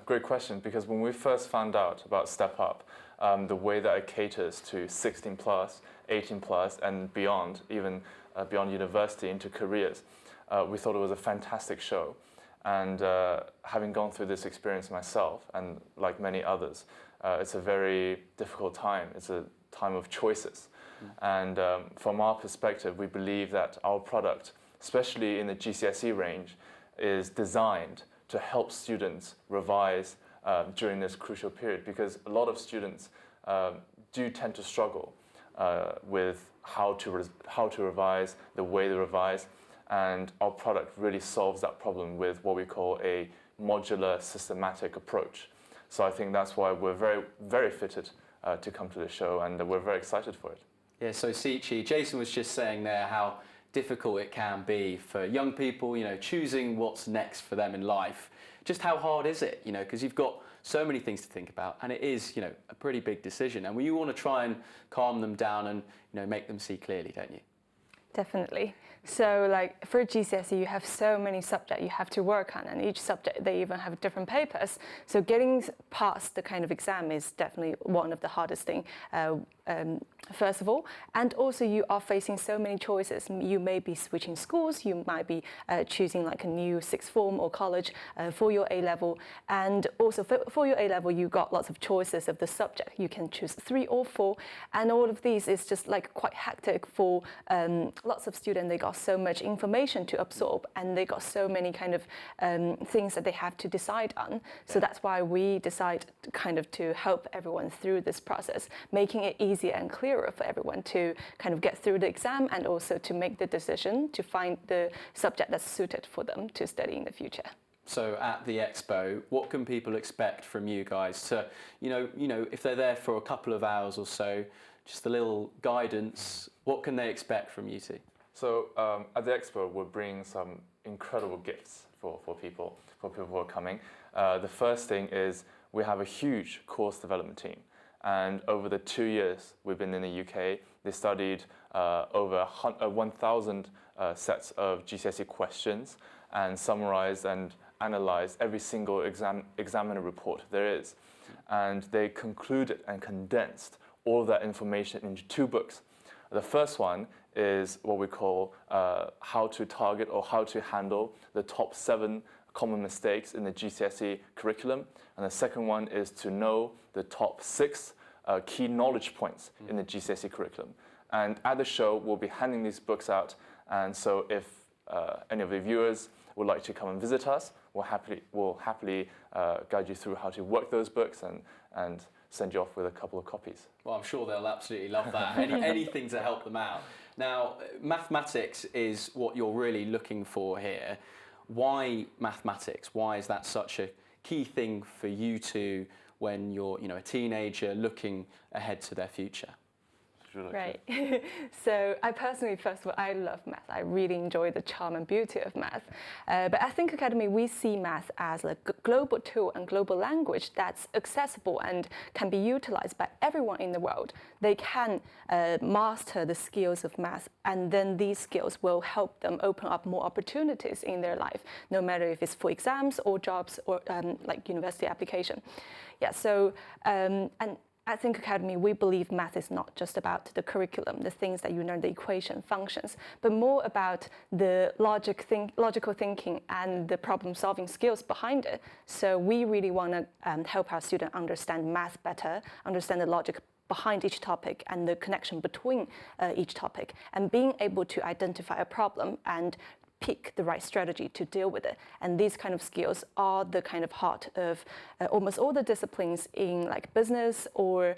great question, because when we first found out about Step Up, the way that it caters to 16 plus, 18 plus, and beyond, even beyond university into careers, we thought it was a fantastic show. And having gone through this experience myself, and like many others, it's a very difficult time. It's a time of choices. And from our perspective, we believe that our product, especially in the GCSE range, is designed to help students revise during this crucial period, because a lot of students do tend to struggle with how to revise, the way they revise, and our product really solves that problem with what we call a modular systematic approach. So I think that's why we're very, very fitted to come to the show, and we're very excited for it. Yeah, so Sichi, Jason was just saying there how difficult it can be for young people, choosing what's next for them in life. Just how hard is it, because you've got so many things to think about, and it is, a pretty big decision, and you want to try and calm them down and, make them see clearly, don't you? Definitely. So like for GCSE, you have so many subjects you have to work on, and each subject, they even have different papers. So getting past the kind of exam is definitely one of the hardest thing, first of all. And also you are facing so many choices. You may be switching schools, you might be choosing like a new sixth form or college for your A-level. And also for your A-level, you got lots of choices of the subject. You can choose 3 or 4. And all of these is just like quite hectic for lots of students. They got so much information to absorb, and they got so many kind of things that they have to decide on. So that's why we decide to help everyone through this process, making it easier and clearer for everyone to kind of get through the exam, and also to make the decision to find the subject that's suited for them to study in the future. So at the expo, what can people expect from you guys to, if they're there for a couple of hours or so, just a little guidance, what can they expect from you two? So at the expo, we'll bring some incredible gifts for people who are coming. The first thing is we have a huge course development team. And over the 2 years we've been in the UK, they studied over 1,000 sets of GCSE questions and summarized and analyzed every single examiner report there is. And they concluded and condensed all of that information into 2 books. The first one is what we call how to target or how to handle the top 7 common mistakes in the GCSE curriculum. And the second one is to know the top 6 key knowledge points in the GCSE curriculum. And at the show, we'll be handing these books out. And so if any of the viewers would like to come and visit us, we'll happily guide you through how to work those books and send you off with a couple of copies. Well, I'm sure they'll absolutely love that. Anything to help them out. Now, mathematics is what you're really looking for here. Why mathematics? Why is that such a key thing for you two when you're, a teenager looking ahead to their future? Right. So I personally, first of all, I love math. I really enjoy the charm and beauty of math. But at Think Academy, we see math as a global tool and global language that's accessible and can be utilized by everyone in the world. They can master the skills of math, and then these skills will help them open up more opportunities in their life, no matter if it's for exams or jobs or like university application. Yeah. So at Think Academy, we believe math is not just about the curriculum, the things that you learn, the equation, functions, but more about the logical thinking and the problem-solving skills behind it. So we really want to help our students understand math better, understand the logic behind each topic and the connection between each topic, and being able to identify a problem and pick the right strategy to deal with it. And these kind of skills are the kind of heart of almost all the disciplines in like business or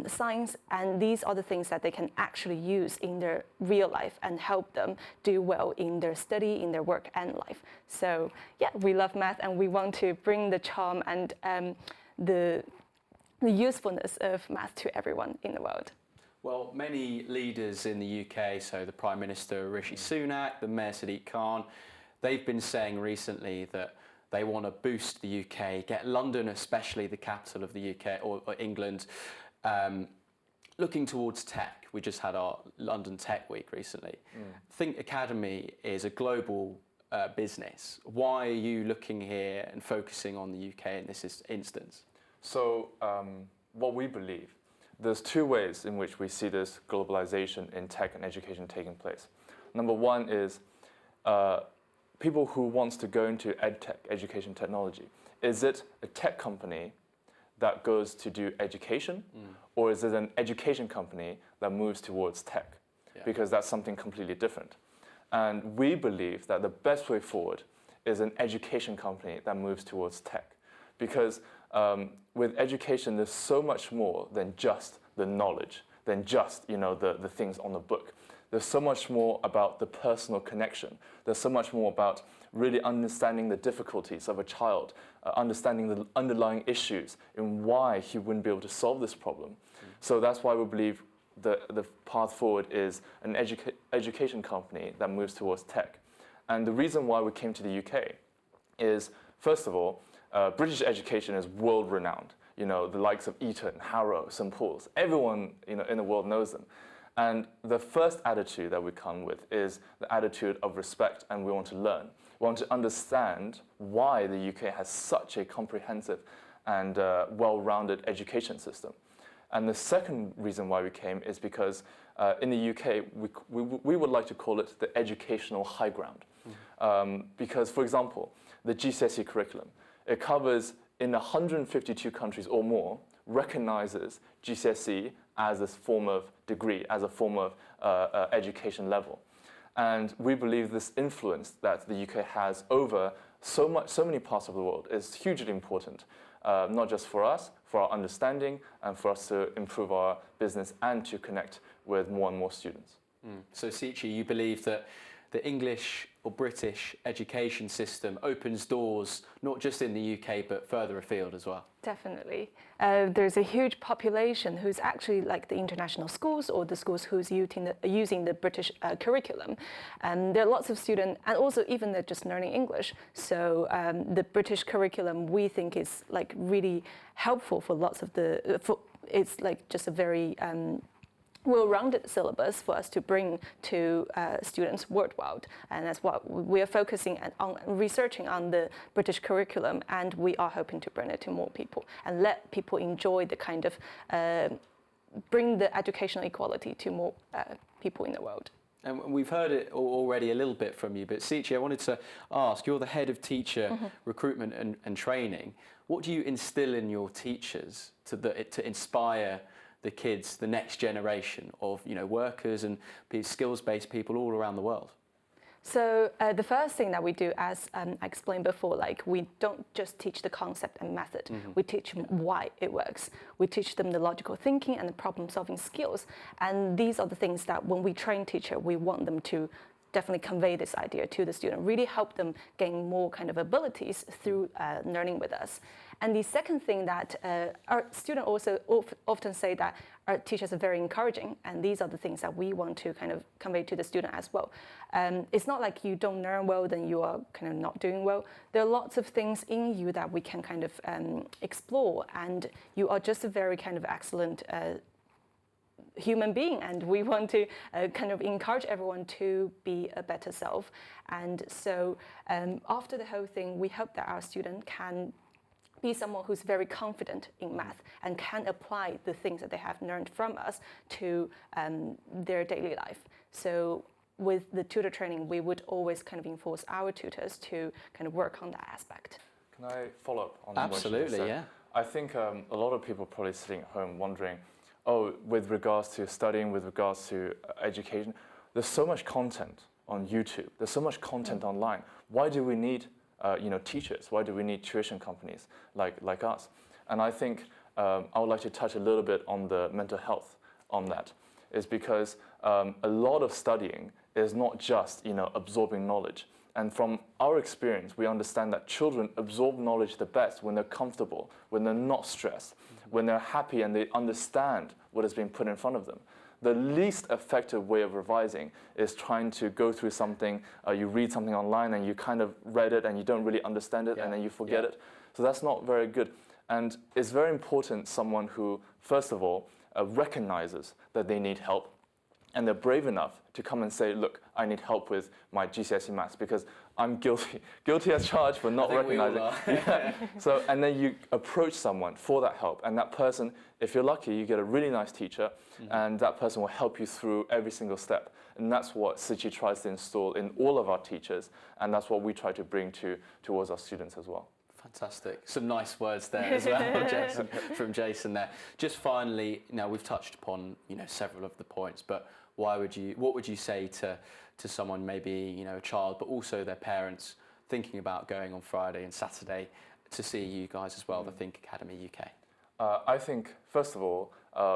science. And these are the things that they can actually use in their real life and help them do well in their study, in their work and life. So yeah, we love math, and we want to bring the charm and the usefulness of math to everyone in the world. Well, many leaders in the UK, so the Prime Minister Rishi Sunak, the Mayor Sadiq Khan, they've been saying recently that they want to boost the UK, get London, especially the capital of the UK or England, looking towards tech. We just had our London Tech Week recently. Think Academy is a global business. Why are you looking here and focusing on the UK in this instance? So what we believe, there's two ways in which we see this globalization in tech and education taking place. Number one is people who wants to go into edtech, education technology. Is it a tech company that goes to do education, or is it an education company that moves towards tech? Yeah. Because that's something completely different. And we believe that the best way forward is an education company that moves towards tech. Because with education, there's so much more than just the knowledge, than just the things on the book. There's so much more about the personal connection. There's so much more about really understanding the difficulties of a child, understanding the underlying issues and why he wouldn't be able to solve this problem. So that's why we believe the path forward is an education company that moves towards tech. And the reason why we came to the UK is, first of all, British education is world-renowned. The likes of Eton, Harrow, St. Paul's, everyone in the world knows them. And the first attitude that we come with is the attitude of respect, and we want to learn. We want to understand why the UK has such a comprehensive and well-rounded education system. And the second reason why we came is because in the UK, we would like to call it the educational high ground. Because, for example, the GCSE curriculum, it covers in 152 countries or more, recognizes GCSE as a form of degree, as a form of education level. And we believe this influence that the UK has over so many parts of the world is hugely important, not just for us, for our understanding, and for us to improve our business and to connect with more and more students. So Sichi, you believe that the English or British education system opens doors, not just in the UK, but further afield as well? Definitely. There's a huge population who's actually like the international schools or the schools who's using the British curriculum. And there are lots of students, and also even they're just learning English. So the British curriculum, we think, is like really helpful for lots of it's like just a very well-rounded syllabus for us to bring to students worldwide, and that's what we are focusing on, researching on the British curriculum, and we are hoping to bring it to more people and let people enjoy the kind of bring the educational equality to more people in the world. And we've heard it already a little bit from you, but Sichi, I wanted to ask, you're the head of teacher recruitment and training. What do you instill in your teachers to inspire the kids, the next generation of workers and skills-based people all around the world? So the first thing that we do, as I explained before, we don't just teach the concept and method. We teach them why it works. We teach them the logical thinking and the problem-solving skills. And these are the things that when we train teacher, we want them to definitely convey this idea to the student, really help them gain more kind of abilities through learning with us. And the second thing that our students also often say that our teachers are very encouraging, and these are the things that we want to kind of convey to the student as well. It's not like you don't learn well, then you are kind of not doing well. There are lots of things in you that we can kind of explore, and you are just a very kind of excellent human being, and we want to kind of encourage everyone to be a better self. And so after the whole thing, we hope that our student can be someone who's very confident in math and can apply the things that they have learned from us to their daily life. So with the tutor training, we would always kind of enforce our tutors to kind of work on that aspect. Can I follow up on Absolutely, yeah. I think a lot of people probably sitting at home wondering, with regards to studying, with regards to education, there's so much content on YouTube. There's so much content online. Why do we need teachers? Why do we need tuition companies like us? And I think I would like to touch a little bit on the mental health on that, is because a lot of studying is not just absorbing knowledge. And from our experience, we understand that children absorb knowledge the best when they're comfortable, when they're not stressed, when they're happy and they understand what is being put in front of them. The least effective way of revising is trying to go through something, you read something online and you kind of read it and you don't really understand it and then you forget it. So that's not very good. And it's very important someone who, first of all, recognizes that they need help, and they're brave enough to come and say, look, I need help with my GCSE maths, because I'm guilty as charged for not I think we all recognizing. are. Yeah. So, and then you approach someone for that help, and that person, if you're lucky, you get a really nice teacher, and that person will help you through every single step. And that's what Sichi tries to install in all of our teachers, and that's what we try to bring towards our students as well. Fantastic. Some nice words there as well, Jason, from Jason there. Just finally, now we've touched upon, several of the points, but what would you say to someone, maybe, a child, but also their parents, thinking about going on Friday and Saturday to see you guys as well, the Think Academy UK? I think, first of all,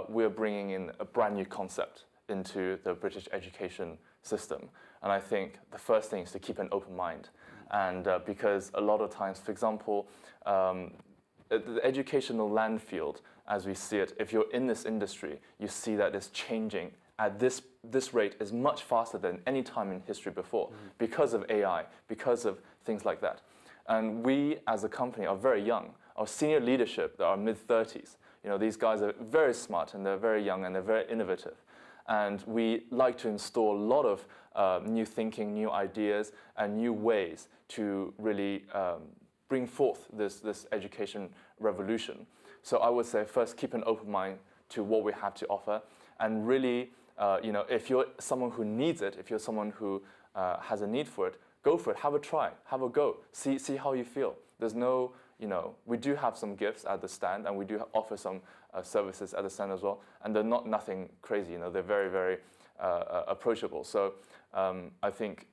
we're bringing in a brand new concept into the British education system. And I think the first thing is to keep an open mind. And because a lot of times, for example, the educational landfield, as we see it, if you're in this industry, you see that it's changing at this rate is much faster than any time in history before because of AI, because of things like that. And we, as a company, are very young. Our senior leadership, they are mid-30s. These guys are very smart, and they're very young, and they're very innovative. And we like to install a lot of new thinking, new ideas, and new ways to really bring forth this education revolution. So I would say, first, keep an open mind to what we have to offer, and really, if you're someone who needs it, if you're someone who has a need for it, go for it. Have a try. Have a go. See how you feel. There's no, we do have some gifts at the stand, and we do offer some services at the stand as well. And they're nothing crazy. They're very, very approachable. So I think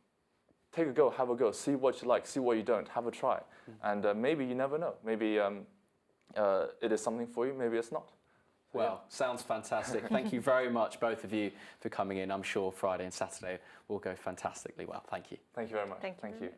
take a go, have a go. See what you like. See what you don't. Have a try. And maybe you never know. Maybe it is something for you. Maybe it's not. So, well, sounds fantastic. Thank you very much, both of you, for coming in. I'm sure Friday and Saturday will go fantastically well. Thank you. Thank you very much. Thank you.